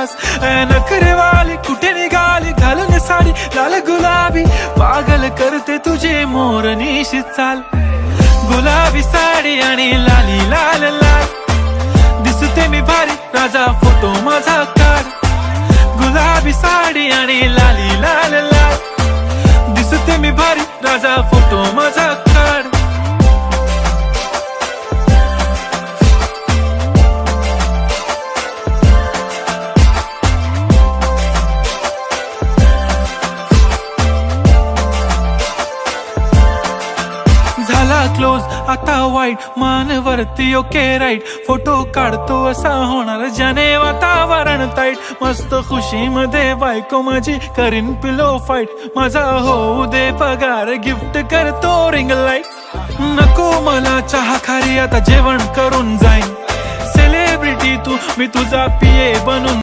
खास. नखरेवाली कुठे निघाली घालून साडी लाल गुलाबी, पागल करते तुझे मोरनीशी चाल. गुलाबी साडी आणि लाली लाल लाल, दिसते मी भारी राजा फोटो माझा काढ. गुलाबी साडी आणि लाली लाल लाल, दिसते मी भारी राजा फोटो माझा काढ. झाला क्लोज आता वाईट, मानवरती ओके राईट. फोटो काढतो असा होणार ज्याने वातावरण ताईट. मस्त खुशी मध्ये बायको माझी करीन पिलो फाईट. माझा होऊ दे पगार गिफ्ट करतो रिंग लाईट. नको मला चहा खारी आता जेवण करून जाईन. सेलिब्रिटी तू मी तुझा पिये बनून